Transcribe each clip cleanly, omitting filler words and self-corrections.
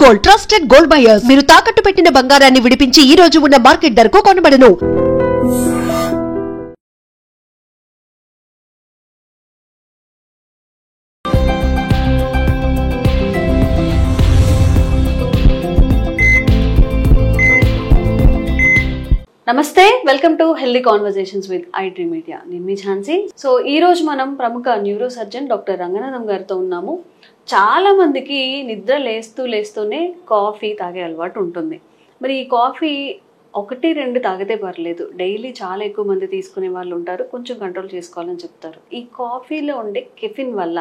Gold trusted gold buyers. మీరు తాకట్టు పెట్టిన బంగారాన్ని విడిపించి ఈ రోజు ఉన్న మార్కెట్ ధరకు కొనబడును. నమస్తే, welcome to healthy conversations with iDream media. నేను మీ ఝాన్సీ. సో ఈ రోజు మనం ప్రముఖ న్యూరో సర్జన్ డాక్టర్ రంగనాథం గారితో ఉన్నాము. చాలా మందికి నిద్ర లేస్తూనే కాఫీ తాగే అలవాటు ఉంటుంది. మరి ఈ కాఫీ 1-2 తాగితే పర్లేదు, డైలీ చాలా ఎక్కువ మంది తీసుకునే వాళ్ళు ఉంటారు, కొంచెం కంట్రోల్ చేసుకోవాలని చెప్తారు. ఈ కాఫీలో ఉండే కెఫిన్ వల్ల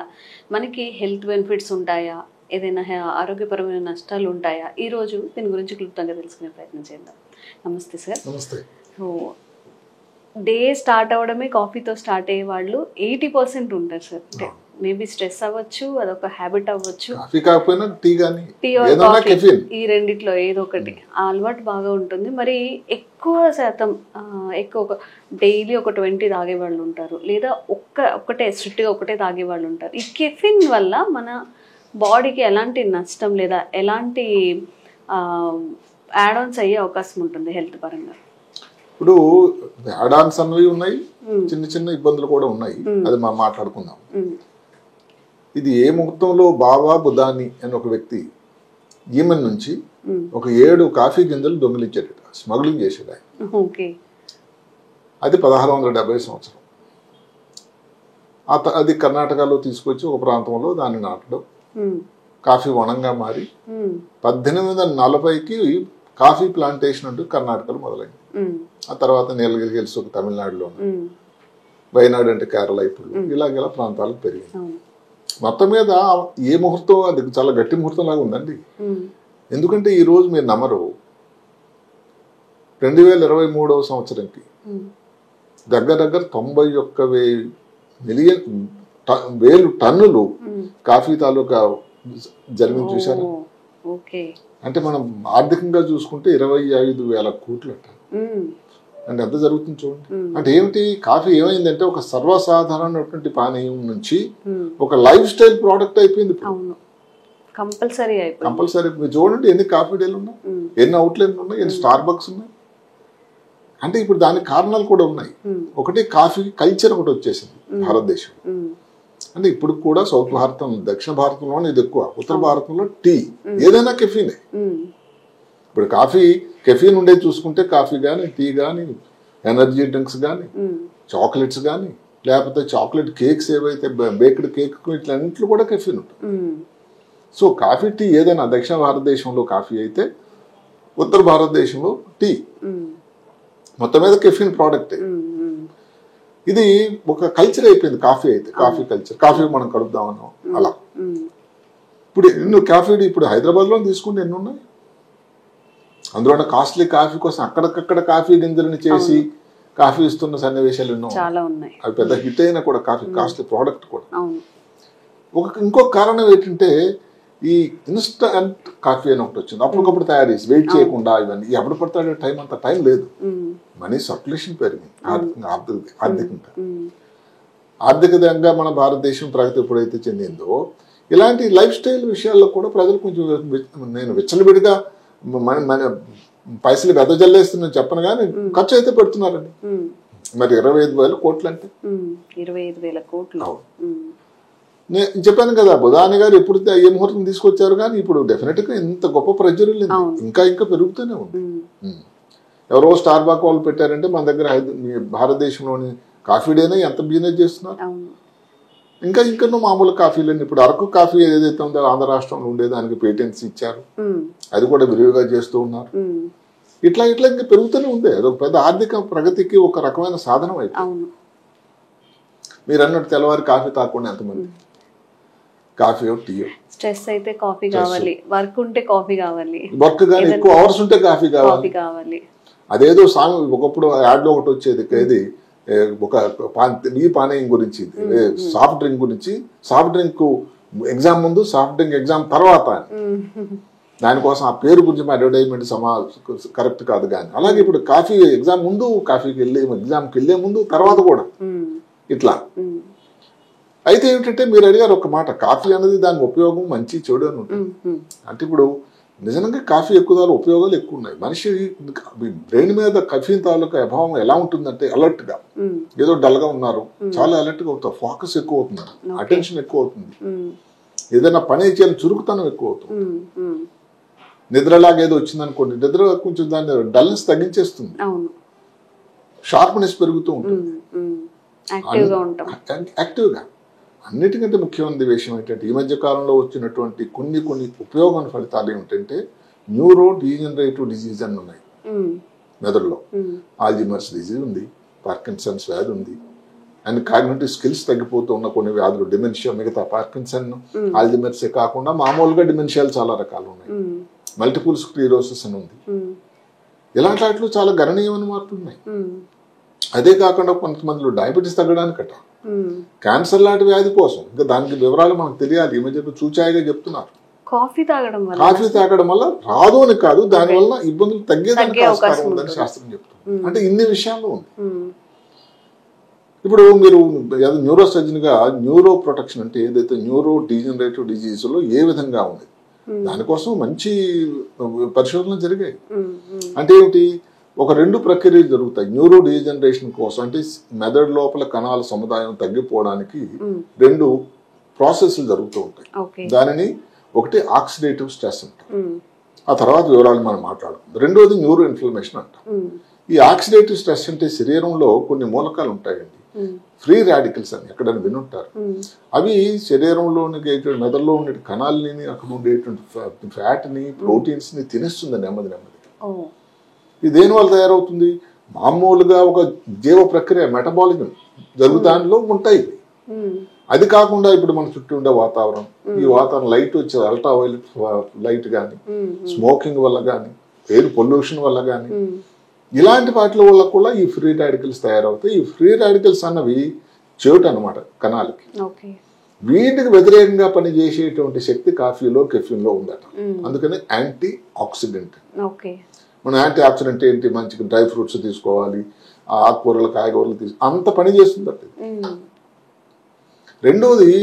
మనకి హెల్త్ బెనిఫిట్స్ ఉంటాయా, ఏదైనా ఆరోగ్యపరమైన నష్టాలు ఉంటాయా? ఈరోజు దీని గురించి క్లుప్తంగా తెలుసుకునే ప్రయత్నం చేద్దాం. నమస్తే సార్. నమస్తే. సో డే స్టార్ట్ అవ్వడమే కాఫీతో స్టార్ట్ అయ్యే వాళ్ళు 80% ఉంటారు సార్. అంటే మేబీ స్ట్రెస్ అవ్వచ్చు, అదొక హ్యాబిట్ అవ్వచ్చు, కాఫీ కాకపోయినా టీ గానీ టీ ఆర్ కాఫీ, ఈ రెండిట్లో ఏదో ఒకటి ఆ అలవాటు బాగా ఉంటుంది. మరి ఎక్కువ శాతం ఎక్కువ డైలీ ఒక 20 తాగే వాళ్ళు ఉంటారు, లేదా ఒక్కటే స్ట్రిక్ట్గా ఒకటే తాగే వాళ్ళు ఉంటారు. ఈ కెఫిన్ వల్ల మన బాడీకి ఎలాంటి నష్టం లేదా ఎలాంటి యాడ్ ఆన్స్ అయ్యే అవకాశం ఉంటుంది హెల్త్ పరంగా? ఇప్పుడు యాడ్ ఆన్స్ అన్నవి ఉన్నాయి, చిన్న చిన్న ఇబ్బందులు కూడా ఉన్నాయి, అది మనం మాట్లాడుకుందాం. ఇది ఏ ముహూర్తంలో బాబా బుధాని అని ఒక వ్యక్తి ఈమెన్ నుంచి ఒక 7 కాఫీ గింజలు దొంగిలించాడట, స్మగ్లింగ్ చేసాడు ఆయన. అది 1670 సంవత్సరం. అది కర్ణాటకలో తీసుకొచ్చి ఒక ప్రాంతంలో దాన్ని నాటడం, కాఫీ వనంగా మారి 1840కి కాఫీ ప్లాంటేషన్ అంటూ కర్ణాటకలో మొదలైంది. ఆ తర్వాత నీలగిరి హిల్స్ తమిళనాడులో, వయనాడు అంటే కేరళ, ఇప్పుడు ఇలాగ ప్రాంతాలకు పెరిగింది. మొత్తం మీద ఏ ముహూర్తం, అది చాలా గట్టి ముహూర్తం లాగా ఉందండి. ఎందుకంటే ఈ రోజు మీరు నమ్మరు, 2023వ సంవత్సరంకి దగ్గర 91,000 టన్నులు కాఫీ తాలూకా జరిగింది. చూసారా? అంటే మనం ఆర్థికంగా చూసుకుంటే 25,000 కోట్లు అంట. అంటే ఎంత జరుగుతుంది చూడండి. అంటే ఏమిటి, కాఫీ ఏమైందంటే ఒక సర్వసాధారణటువంటి పానీయం నుంచి ఒక లైఫ్ స్టైల్ ప్రోడక్ట్ అయిపోయింది. కంపల్సరీ. మీరు చూడండి, ఎన్ని కాఫీ డేలు ఉన్నాయి, ఎన్ని అవుట్లెట్లు ఉన్నాయి, ఎన్ని స్టార్ బక్స్ ఉన్నాయి. అంటే ఇప్పుడు దానికి కారణాలు కూడా ఉన్నాయి. ఒకటి కాఫీ కల్చర్ ఒకటి వచ్చేసింది భారతదేశం. అంటే ఇప్పుడు కూడా సౌత్ భారతం, దక్షిణ భారతంలోనే ఇది ఎక్కువ, ఉత్తర భారతంలో టీ, ఏదైనా కెఫీనే. ఇప్పుడు కాఫీ కెఫీన్ ఉండేది చూసుకుంటే కాఫీ కానీ, టీ కానీ, ఎనర్జీ డ్రింక్స్ కానీ, చాక్లెట్స్ కానీ, లేకపోతే చాక్లెట్ కేక్స్ ఏవైతే బేక్డ్ కేక్, ఇట్లన్నింటిలో కూడా కెఫీన్ ఉంటుంది. సో కాఫీ, టీ ఏదైనా దక్షిణ భారతదేశంలో కాఫీ అయితే ఉత్తర భారతదేశంలో టీ, మొత్తం మీద కెఫీన్ ప్రోడక్టే. ఇది ఒక కల్చర్ అయిపోయింది కాఫీ అయితే. కాఫీ కల్చర్, కాఫీ మనం కడుపుదామన్నాం అలా. ఇప్పుడు ఎన్నో కాఫీ, ఇప్పుడు హైదరాబాద్ లో తీసుకుంటే ఎన్ని ఉన్నాయి. అందులో కాస్ట్లీ కాఫీ కోసం అక్కడికక్కడ కాఫీ గింజలను చేసి కాఫీ ఇస్తున్న సన్నివేశాలు ఎన్నో ఉన్నాయి. అవి పెద్ద హిట్ అయినా కూడా కాఫీ కాస్ట్లీ ప్రోడక్ట్ కూడా. ఇంకొక కారణం ఏంటంటే ఈ ఇన్స్టంట్ కాఫీ అని ఒకటి వచ్చింది. అప్పటికప్పుడు తయారు చేసి వెయిట్ చేయకుండా, ఇవన్నీ ఎప్పుడు పడతాడే టైం, అంత టైం లేదు. మనీ సర్క్యులేషన్ పెరిగింది ఆర్థికంగా. ఆర్థికంగా మన భారతదేశం ప్రగతి ఎప్పుడైతే చెందిందో, ఇలాంటి లైఫ్ స్టైల్ విషయాల్లో కూడా ప్రజలు కొంచెం, నేను విచ్చలవిడిగా మన పైసలు వెదజల్లేస్తున్నా చెప్పను కానీ ఖర్చు అయితే పెడుతున్నారండి. మరి 25,000 కోట్లు అంటే 25,000 కోట్లు. నేను చెప్పాను కదా, బుధాని గారు ఎప్పుడు ఏ ముహూర్తం తీసుకొచ్చారు, కానీ ఇప్పుడు డెఫినెట్ గా ఇంత గొప్ప ప్రజలు ఇంకా పెరుగుతూనే ఉంది. ఎవరో స్టార్ బాక్ వాళ్ళు పెట్టారంటే మన దగ్గర భారతదేశంలోని కాఫీ డేనే ఎంత బిజినెస్ చేస్తున్నారు. ఇంకా మామూలు కాఫీలని, ఇప్పుడు అరకు కాఫీ ఏదైతే ఉందో ఆంధ్ర రాష్ట్రంలో ఉండే దానికి పేటెంట్స్ ఇచ్చారు, అది కూడా విరివిగా చేస్తూ ఉన్నారు. ఇట్లా ఇంకా పెరుగుతూనే ఉంది. అదొక పెద్ద ఆర్థిక ప్రగతికి ఒక రకమైన సాధనం అయిపోయింది. మీరు అన్నట్టు తెల్లవారి కాఫీ తాగకుండా ఎంతమంది, కాఫీ టీయో, స్ట్రెస్ అయితే కాఫీ కావాలి, వర్క్ ఉంటే కాఫీ కావాలి, వర్క్ కానీ ఎక్కువ అవర్స్ ఉంటే కాఫీ కావాలి. అదేదో సాంగ్ ఒకప్పుడు యాడ్ లో ఒకటి వచ్చేది, ఏది ఒక ఈ పానీయం గురించి, సాఫ్ట్ డ్రింక్ గురించి, సాఫ్ట్ డ్రింక్ ఎగ్జామ్ ముందు, సాఫ్ట్ డ్రింక్ ఎగ్జామ్ తర్వాత. దానికోసం ఆ పేరు గురించి అడ్వర్టైజ్మెంట్ కరెక్ట్ కాదు కానీ, అలాగే ఇప్పుడు కాఫీ ఎగ్జామ్ ముందు, కాఫీకి వెళ్ళి ఎగ్జామ్కి వెళ్ళే ముందు, తర్వాత కూడా ఇట్లా. అయితే ఏమిటంటే మీరు అడిగారు ఒక మాట, కాఫీ అనేది దాని ఉపయోగం మంచి చెడు అని ఉంటుంది. అంటే ఇప్పుడు నిజంగా కాఫీ ఎక్కువ తాలూకు ఉపయోగాలు ఎక్కువ ఉన్నాయి. మనిషి బ్రెయిన్ మీద కఫీన్ తాలూకా ప్రభావం ఎలా ఉంటుందంటే అలర్ట్ గా, ఏదో డల్ గా ఉన్నారు చాలా అలర్ట్ గా అవుతారు, ఫోకస్ ఎక్కువ అవుతుంది, అటెన్షన్ ఎక్కువ అవుతుంది, ఏదైనా పని చేయాలని చురుకుతనం ఎక్కువ అవుతుంది. నిద్రలాగా ఏదో వచ్చింది అనుకోండి, నిద్ర కొంచెం దాన్ని డల్నెస్ తగ్గించేస్తుంది, షార్ప్నెస్ పెరుగుతూ ఉంటుంది, యాక్టివ్గా. అన్నిటికంటే ముఖ్యమైన విషయం ఏంటంటే ఈ మధ్య కాలంలో వచ్చినటువంటి కొన్ని ఉపయోగమైన ఫలితాలు ఏమిటంటే న్యూరో డీజనరేటివ్ డిజీజ్ అని ఉన్నాయి మెదడులో. ఆల్జిమర్స్ డిజీజ్ ఉంది, పార్కిన్సన్స్ వ్యాధి ఉంది, అండ్ కాగ్నిటివ్ స్కిల్స్ తగ్గిపోతూ ఉన్న కొన్ని వ్యాధులు, డిమెన్షియా, మిగతా పార్కిన్సన్, ఆల్జిమర్సే కాకుండా మామూలుగా డిమెన్షియాలు చాలా రకాలు ఉన్నాయి, మల్టిపుల్ స్క్లీరోసిస్ అని ఉంది. ఇలాంటి వాటిలో చాలా గణనీయమైన మార్పులు ఉన్నాయి. అదే కాకుండా కొంతమందిలో డయాబెటీస్ తగ్గడానికట, క్యాన్సర్ లాంటి వ్యాధి కోసం, ఇంకా దానికి వివరాలు మనకు తెలియాలి, ఈ మధ్య చూచాయిగా చెప్తున్నారు. కాఫీ తాగడం వల్ల రాదు అని కాదు, దానివల్ల ఇబ్బందులు తగ్గేదానికి ఆస్కారం ఉందని శాస్త్రం చెప్తుంది. అంటే ఇన్ని విషయాల్లో ఉంది. ఇప్పుడు మీరు న్యూరో సర్జన్ గా న్యూరో ప్రొటెక్షన్ అంటే ఏదైతే న్యూరో డీజనరేటివ్ డిజీజ్ లో ఏ విధంగా ఉంది దానికోసం మంచి పరిశోధనలు జరిగాయి. అంటే ఏమిటి, ఒక 2 ప్రక్రియలు జరుగుతాయి న్యూరో డీజనరేషన్ కోసం. అంటే మెదడు లోపల కణాల సముదాయం తగ్గిపోవడానికి 2 ప్రాసెస్లు జరుగుతూ ఉంటాయి. దానిని ఒకటి ఆక్సిడేటివ్ స్ట్రెస్ అంటాం, ఆ తర్వాత వివరాలు మనం మాట్లాడుకుందాం. రెండోది న్యూరో ఇన్ఫ్లమేషన్ అంటాం. ఈ ఆక్సిడేటివ్ స్ట్రెస్ అంటే శరీరంలో కొన్ని మూలకాలు ఉంటాయండి, ఫ్రీ రాడికల్స్ అని ఎక్కడైనా వినుంటారు. అవి శరీరంలోని మెదడులో ఉండే కణాలని, అక్కడ ఉండేటువంటి ఫ్యాట్ ని, ప్రోటీన్స్ ని తినేస్తుంది నెమ్మది. ఇది దేని వల్ల తయారవుతుంది, మామూలుగా ఒక జీవ ప్రక్రియ మెటబాలిజం జరుగుతానిలో ఉంటాయి. అది కాకుండా ఇప్పుడు మన చుట్టూ ఉండే వాతావరణం, ఈ వాతావరణం లైట్ వచ్చే అల్ట్రా వైలెట్ లైట్ కానీ, స్మోకింగ్ వల్ల కానీ, ఎయిర్ పొల్యూషన్ వల్ల కానీ, ఇలాంటి వాటి వల్ల కూడా ఈ ఫ్రీ రాడికల్స్ తయారవుతాయి. ఈ ఫ్రీ రాడికల్స్ అన్నవి చెవిటి అనమాట కణాలకి. వీటికి వ్యతిరేకంగా పనిచేసేటువంటి శక్తి కాఫీలో, కెఫీన్ లో ఉందట. అందుకని యాంటీ ఆక్సిడెంట్. మనం యాంటీ ఆక్సిడెంట్ ఏంటి, మంచిగా డ్రై ఫ్రూట్స్ తీసుకోవాలి, ఆకుకూరలు, కాయగూరలు అంత పని చేస్తుందట. రెండోది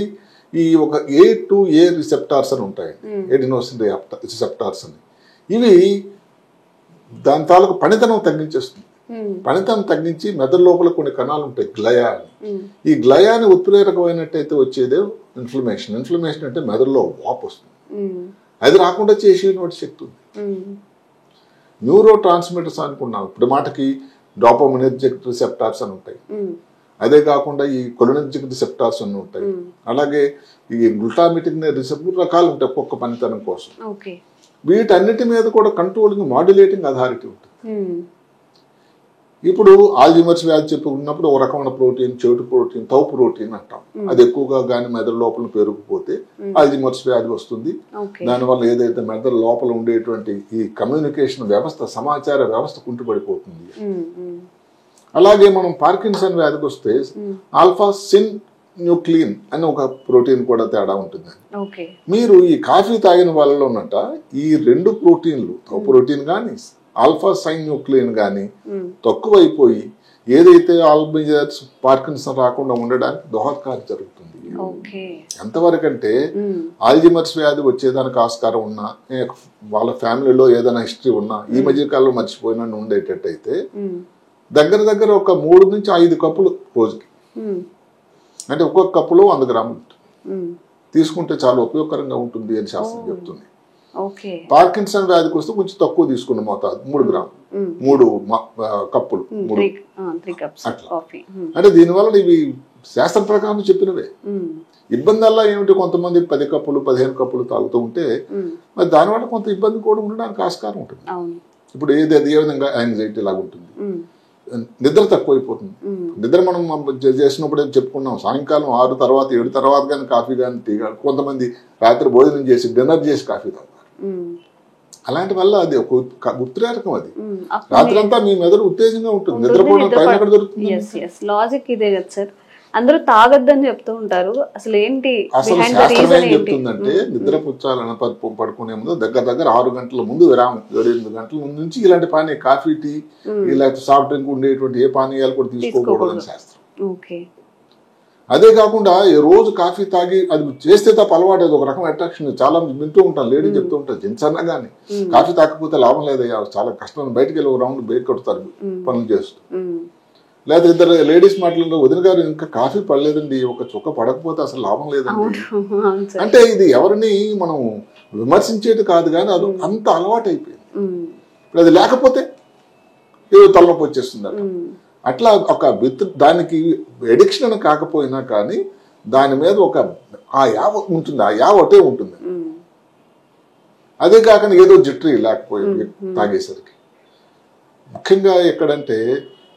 ఈ ఒక A2A రిసెప్టార్స్ అని ఉంటాయి, ఎడినోసిన్ రిసెప్టార్స్ అని. ఇవి దాని తాలూకు పనితనం తగ్గించేస్తుంది. పనితనం తగ్గించి మెదడు లోపల కొన్ని కణాలు ఉంటాయి, గ్లయా అని. ఈ గ్లయాని ఉత్ప్రేరకమైనట్టయితే వచ్చేదే ఇన్ఫ్లమేషన్. ఇన్ఫ్లమేషన్ అంటే మెదడులో వాపు వస్తుంది, అది రాకుండా చేసేటువంటి శక్తి ఉంది. న్యూరో ట్రాన్స్మిటర్స్ అనుకున్నాం ఇప్పుడు మాటకి, డోపామినర్జిక్ రిసెప్టార్స్ అని ఉంటాయి, అదే కాకుండా ఈ కొలినర్జిక్ రిసెప్టార్స్ అని ఉంటాయి, అలాగే ఈ గ్లూటామిటిక్ రిసెప్టర్ రకాలు ఉంటాయి ఒక్కొక్క పనితనం కోసం. వీటన్నిటి మీద కూడా కంట్రోలింగ్, మాడ్యులేటింగ్ అథారిటీ ఉంటుంది. ఇప్పుడు ఆల్జిమర్స్ వ్యాధి చెప్పుకున్నప్పుడు ఒక రకమైన ప్రోటీన్, చెవిటి ప్రోటీన్, టౌ ప్రోటీన్ అంటాం, అది ఎక్కువగా కానీ మెదడు లోపల పెరిగిపోతే ఆల్జిమర్స్ వ్యాధి వస్తుంది. దానివల్ల ఏదైతే మెదడు లోపల ఉండేటువంటి ఈ కమ్యూనికేషన్ వ్యవస్థ, సమాచార వ్యవస్థ కుంటుపడిపోతుంది. అలాగే మనం పార్కిన్సన్ వ్యాధికి వస్తే ఆల్ఫా సిన్ న్యూక్లియన్ అని ఒక ప్రోటీన్ కూడా తేడా ఉంటుంది. మీరు ఈ కాఫీ తాగిన వాళ్ళలో ఉన్నట ఈ 2 ప్రోటీన్లు, టౌ ప్రోటీన్ కానీ ఆల్ఫా సైన్ న్యూక్లియన్ కానీ తక్కువైపోయి ఏదైతే ఆల్బిజర్స్, పార్కిన్సన్ రాకుండా ఉండడానికి దోహదకారి జరుగుతుంది. ఎంతవరకు అంటే ఆల్జిమర్స్ వ్యాధి వచ్చేదానికి ఆస్కారం ఉన్నా, వాళ్ళ ఫ్యామిలీలో ఏదైనా హిస్టరీ ఉన్నా, ఈ మధ్య కాలంలో మర్చిపోయినా ఉండేటట్టయితే దగ్గర ఒక 3 నుంచి 5 కప్పులు రోజుకి, అంటే ఒక్కొక్క కప్పులో 100 గ్రాములు తీసుకుంటే చాలా ఉపయోగకరంగా ఉంటుంది అని శాస్త్రం చెప్తుంది. పార్కిన్సన్ వ్యాధికి వస్తే కొంచెం తక్కువ తీసుకున్న మోతాదు 3 గ్రాములు, 3 కప్పులు, 3 అట్లా. అంటే దీనివల్ల ఇవి శాస్త్ర ప్రకారం చెప్పినవే. ఇబ్బంది అలా ఏమిటి, కొంతమంది 10 కప్పులు 15 కప్పులు తాగుతూ ఉంటే మరి దానివల్ల కొంత ఇబ్బంది కూడా ఉండడానికి ఆస్కారం ఉంటుంది. ఇప్పుడు ఏ విధంగా యాంగ్జైటీ లాగా ఉంటుంది, నిద్ర తక్కువైపోతుంది. నిద్ర మనం చేసినప్పుడు చెప్పుకున్నాం, సాయంకాలం 6 తర్వాత 7 తర్వాత కానీ కాఫీ కానీ టీ కానీ, కొంతమంది రాత్రి భోజనం చేసి డిన్నర్ చేసి కాఫీ తాగుతారు. అలాంటి వల్ల అది ఒక ఉత్ప్రేరకం. అది రాత్రంతా మీ మెదడు ఉత్తేజంగా ఉంటుంది, నిద్రపోవడం టైం ఎక్కడ దొరుకుతుంది. లాజిక్ ఇదే కదా సార్, అందరూ తాగొద్దని చెప్తూ ఉంటారు. అసలు ఏంటి అసలు శాస్త్రం ఏం చెప్తుందంటే, నిద్ర పుచ్చాలని పడుకునే ముందు దగ్గర 6 గంటల ముందు విరామం, 7-8 గంటల ముందు నుంచి ఇలాంటి పానీయ, కాఫీ, టీ, ఇలాంటి సాఫ్ట్ డ్రింక్ ఉండేటువంటి ఏ పానీయాలు కూడా తీసుకోకూడదని శాస్త్రం. అదే కాకుండా ఈ రోజు కాఫీ తాగి అది చేస్తే తప్ప అలవాటు, అది ఒక రకం అట్రాక్షన్. చాలా వింటూ ఉంటాను, లేడీ చెప్తూ ఉంటారు, జెంట్స్ అన్నా కానీ కాఫీ తాగకపోతే లాభం లేదయ్యా, చాలా కష్టం, బయటకు వెళ్ళి ఒక రౌండ్ బ్రేక్ కొడతారు పనులు చేస్తూ. లేదా ఇద్దరు లేడీస్ మాట్లాడుతూ, వదిన గారు ఇంకా కాఫీ పడలేదండి, ఒక చుక్క పడకపోతే అసలు లాభం లేదండి. అంటే ఇది ఎవరిని మనం విమర్శించేది కాదు, కానీ అది అంత అలవాటు అయిపోయింది. ఇప్పుడు అది లేకపోతే ఏదో తలనొప్పి వచ్చేస్తుంది అట్లా. అట్లా ఒక దానికి ఎడిక్షన్ అని కాకపోయినా కానీ దాని మీద ఒక ఆ యావ ఉంటుంది, ఆ యావ ఒకటే ఉంటుంది. అదే కాకుండా ఏదో జిట్రీ లేకపోయింది తాగేసరికి. ముఖ్యంగా ఎక్కడంటే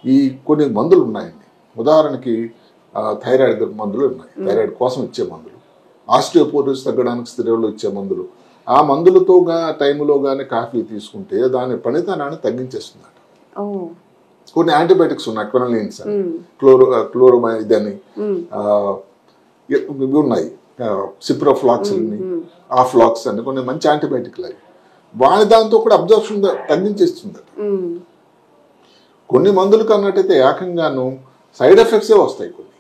ఈ కొన్ని మందులు ఉన్నాయండి. ఉదాహరణకి థైరాయిడ్ మందులు ఉన్నాయి, థైరాయిడ్ కోసం ఇచ్చే మందులు, ఆస్టియోపోరోసిస్ తగ్గడానికి స్టెరాయిడ్లు ఇచ్చే మందులు. ఆ మందులతో టైంలో కానీ కాఫీ తీసుకుంటే దాని పనితనాన్ని తగ్గించేస్తుందట. కొన్ని యాంటీబయాటిక్స్ ఉన్నాయి, క్వినలిన్స్ అని, క్లోరోమైడ్ అని, ఇవి ఉన్నాయి, సిప్రోఫ్లాక్స్ అని, ఆఫ్లాక్స్ అని, కొన్ని మంచి యాంటీబయాటిక్లు అవి. వాని దాంతో కూడా అబ్జర్ప్షన్ తగ్గించేస్తుందట. కొన్ని మందులకు అన్నట్టయితే ఏకంగాను సైడ్ ఎఫెక్ట్సే వస్తాయి కొన్ని.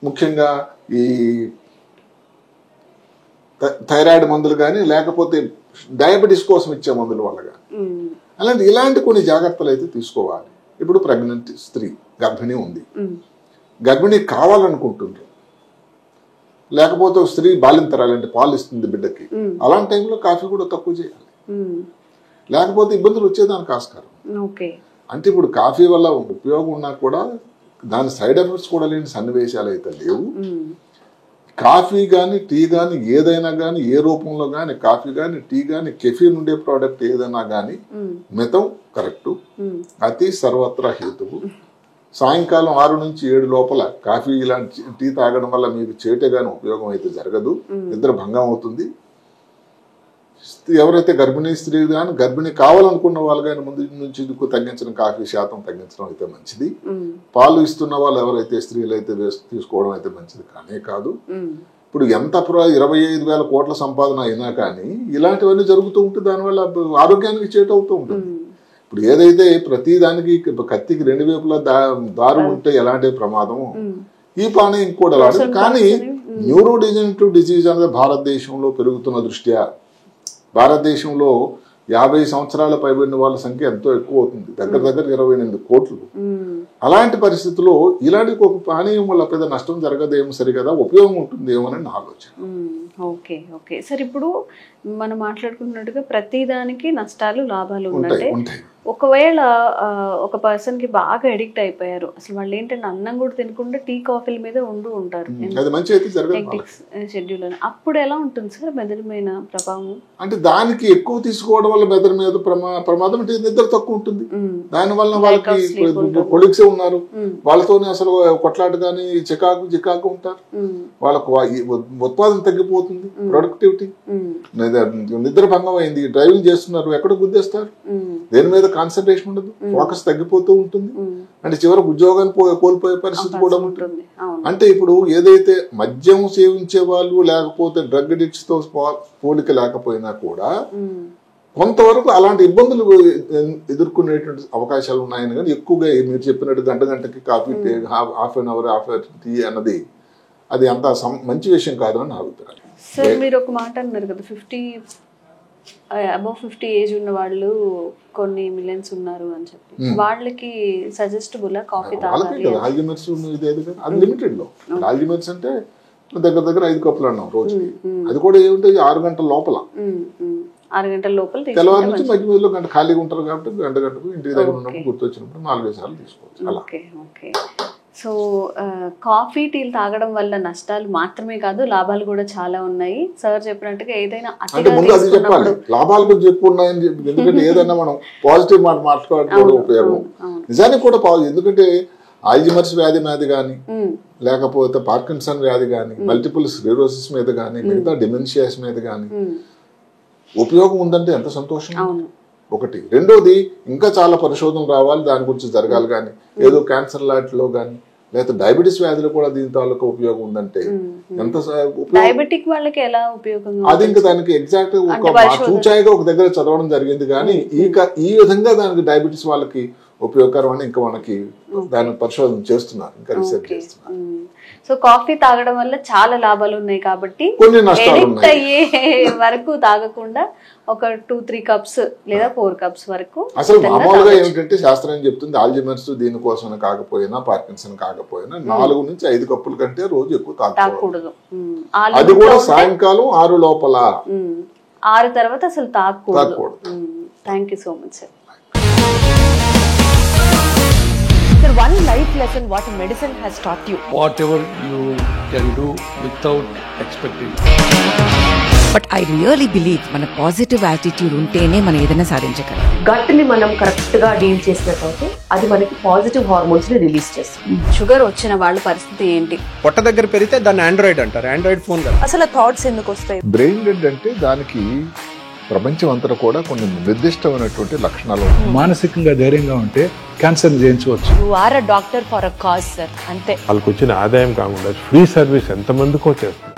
ముఖ్యంగా ఈ థైరాయిడ్ మందులు కానీ, లేకపోతే డయాబెటీస్ కోసం ఇచ్చే మందుల వల్ల కానీ ఇలాంటి కొన్ని జాగ్రత్తలు అయితే తీసుకోవాలి. ఇప్పుడు ప్రెగ్నెంట్ స్త్రీ, గర్భిణీ ఉంది, గర్భిణీ కావాలనుకుంటున్నారు, లేకపోతే స్త్రీ బాలింతరాలంటే పాలు ఇస్తుంది బిడ్డకి, అలాంటి టైంలో కాఫీ కూడా తక్కువ చేయాలి, లేకపోతే ఇబ్బందులు వచ్చేదానికి ఆస్కారం. అంటే ఇప్పుడు కాఫీ వల్ల ఉపయోగం ఉన్నా కూడా దాని సైడ్ ఎఫెక్ట్స్ కూడా లేని సన్నివేశాలు అయితే లేవు. కాఫీ కానీ టీ కానీ ఏదైనా కానీ, ఏ రూపంలో కానీ, కాఫీ కానీ టీ కానీ, కెఫీన్ ఉండే ప్రోడక్ట్ ఏదైనా కానీ మితం కరెక్టు, అతి సర్వత్రా హేతువు. సాయంకాలం 6 నుంచి 7 లోపల కాఫీ ఇలాంటి టీ తాగడం వల్ల మీకు చేటే కానీ ఉపయోగం అయితే జరగదు, నిద్ర భంగం అవుతుంది. ఎవరైతే గర్భిణీ స్త్రీ కానీ, గర్భిణీ కావాలనుకున్న వాళ్ళు కానీ ముందు నుంచి తగ్గించడం, కాఫీ శాతం తగ్గించడం అయితే మంచిది. పాలు ఇస్తున్న వాళ్ళు ఎవరైతే స్త్రీలు అయితే తీసుకోవడం అయితే మంచిది కానే కాదు. ఇప్పుడు ఎంత 25,000 కోట్ల సంపాదన అయినా కానీ ఇలాంటివన్నీ జరుగుతూ ఉంటుంది, దానివల్ల ఆరోగ్యానికి చేటు అవుతూ ఉంటుంది. ఇప్పుడు ఏదైతే ప్రతి దానికి కత్తికి 2 వైపులా దారు ఉంటే ఎలాంటి ప్రమాదము, ఈ పానీయం కూడా అలాంటిది. కానీ న్యూరో డిజనరేటివ్ డిసీజ్ అనేది భారతదేశంలో పెరుగుతున్న దృష్ట్యా భారతదేశంలో 50 సంవత్సరాల పైబడిన వాళ్ళ సంఖ్య ఎంతో ఎక్కువ అవుతుంది, దగ్గర 28 కోట్లు. అలాంటి పరిస్థితుల్లో ఇలాంటి ఒక పానీయం వల్ల పెద్ద నష్టం జరగదేమో, సరిగదా ఉపయోగం ఉంటుందేమో అని నా ఆలోచన. ఓకే ఓకే సార్, ఇప్పుడు మనం మాట్లాడుకున్నట్టుగా ప్రతి దానికి నష్టాలు లాభాలు ఉన్నాయి. ఒకవేళ ఒక పర్సన్ కి బాగా అడిక్ట్ అయిపోయారు, అసలు వాళ్ళు ఏంటంటే అన్నం కూడా తినకుండా టీ కాఫీల మీద ఉంటారు షెడ్యూల్ అని, అప్పుడు ఎలా ఉంటుంది సార్ మెదడు మీద ప్రభావం? అంటే దానికి ఎక్కువ తీసుకోవడం వల్ల మెదడు మీద ప్రమాదం, అంటే నిద్ర తక్కువ ఉంటుంది. దాని వల్ల వాళ్ళకి కొలీగ్స్ ఉన్నారు, వాళ్ళతోనే అసలు కొట్లాట కానీ చికాకు ఉంటారు, వాళ్ళకు ఉత్పాదన తగ్గిపోతుంది, ప్రొడక్టివిటీ, నిద్ర భంగం అయింది, డ్రైవింగ్ చేస్తున్నారు, ఎక్కడ గుద్దేస్తారు, దేని మీద కాన్సన్ట్రేషన్ ఉండదు, ఫోకస్ తగ్గిపోతూ ఉంటుంది, అంటే చివరికి ఉద్యోగాన్ని కోల్పోయే పరిస్థితి కూడా ఉంటుంది. అంటే ఇప్పుడు ఏదైతే మద్యం సేవించే వాళ్ళు, లేకపోతే డ్రగ్ అడిక్ట్స్ తో పోలిక లేకపోయినా కూడా కొంతవరకు అలాంటి ఇబ్బందులు ఎదుర్కొనేటువంటి అవకాశాలు ఉన్నాయని, కానీ ఎక్కువగా మీరు చెప్పినట్టు గంటకి coffee, half an hour tea అన్నది అది అంత మంచి విషయం కాదు అని నా అభిప్రాయం. సార్ మీరు ఒక మాట అన్నారు కదా, అబౌవ్ 50 ఏజ్ ఉన్న వాళ్ళు కొన్ని మిలియన్స్ ఉన్నారు అని చెప్పి, వాళ్ళకి సజెస్టబుల్ కాఫీ తాగాలి? ఆల్జిమర్స్ అది లిమిటెడ్ లో, ఆల్జిమర్స్ అంటే దగ్గర 5 కప్పులు అన్నాం రోజుకి, అది కూడా ఏముంటుంది 6 గంటల లోపల, 6 గంటల లోపల తెల్లవారు నుంచి మధ్య మధ్యలో గంట ఖాళీగా ఉంటారు కాబట్టి గంటకు ఇంటి దగ్గర ఉన్నప్పుడు గుర్తొచ్చినప్పుడు 4-5 సార్లు తీసుకోవచ్చు అలా. సో కాఫీ టీలు తాగడం వల్ల నష్టాలు మాత్రమే కాదు, లాభాలు కూడా చాలా ఉన్నాయి. సార్ చెప్పినట్టుగా ఏదైనా అంటే ముందు అది చెప్పాలి, లాభాలు కూడా చెప్పుకున్నాయని చెప్పి, ఎందుకంటే ఏదైనా మనం పాజిటివ్ మాట మాట్లాడుకోవడం ఉపయోగం నిజానికి కూడా ఎందుకంటే ఆల్జిమర్స్ వ్యాధి మీద కానీ, లేకపోతే పార్కిన్సన్ వ్యాధి కానీ, మల్టిపుల్ స్క్లెరోసిస్ మీద కానీ, మిగతా డిమెన్షియాస్ మీద కానీ ఉపయోగం ఉందంటే ఎంత సంతోషం. ఒకటి. రెండోది, ఇంకా చాలా పరిశోధనలు రావాలి, దాని గురించి జరగాలి. కానీ ఏదో క్యాన్సర్ లాంటిలో కానీ, లేకపోతే డయాబెటీస్ వ్యాధులు కూడా దీని తాలూకా ఉపయోగం ఉందంటే ఎంత డయాబెటిక్ వాళ్ళకి ఎలా ఉపయోగం, అది ఇంకా దానికి ఎగ్జాక్ట్ ఒక చూచాయిగా ఒక దగ్గర చదవడం జరిగింది. కానీ ఈ విధంగా దానికి డయాబెటీస్ వాళ్ళకి ఉపయోగకరం అని ఇంకా మనకి దాని పరిశోధన చేస్తున్నారు, ఇంకా రీసెర్చ్ చేస్తున్నారు. సో కాఫీ తాగడం వల్ల చాలా లాభాలు ఉన్నాయి కాబట్టి కొన్ని నష్టాలు ఎడిక్ట్ ఉన్నాయి. అయ్యే వరకు తాగకుండా ఒక 2-3 కప్స్ లేదా 4 కప్స్ వరకు అసలు మామూలుగా ఏమిటంటే శాస్త్రం ఏం చెప్తుంది, ఆల్జిమర్స్ దీనికోసం కాకపోయినా పార్కిన్సన్ కాకపోయినా 4 నుంచి 5 కప్పుల కంటే రోజు ఎక్కువ తాగకూడదు. అది కూడా సాయంకాలం 6 లోపల. 6 తర్వాత అసలు తాగకూడదు. Thank you so much sir. Sir, one life lesson what medicine has taught you. Whatever you can do without expecting. But I really believe మన పాజిటివ్ యాటిట్యూడ్ ఉంటేనే మనం ఏదైనా సాధించగలం. గట్ ని మనం కరెక్ట్ గా డీల్ చేసినట్లయితే అది మనకి పాజిటివ్ హార్మోన్స్ ని రిలీజ్ చేస్తుంది. షుగర్ వచ్చిన వాళ్ళ పరిస్థితి ఏంటి? పొట్ట దగ్గర పెరిగితే దాన్ని ఆండ్రాయిడ్ అంటారు, ఆండ్రాయిడ్ ఫోన్ కదా. అసలు థాట్స్ ఎందుకు వస్తాయి? బ్రెయిన్ డెడ్ అంటే దానికి ప్రపంచం అంతా కూడా కొన్ని నిర్దిష్టమైనటువంటి లక్షణాలు ఉన్నాయి. మానసికంగా ధైర్యంగా ఉంటే క్యాన్సర్ జయించవచ్చు. You are a doctor for a cause sir, అంతే. వాళ్ళకి వచ్చిన ఆదాయం కాకుండా ఫ్రీ సర్వీస్ ఎంతమందికో చేస్తారు.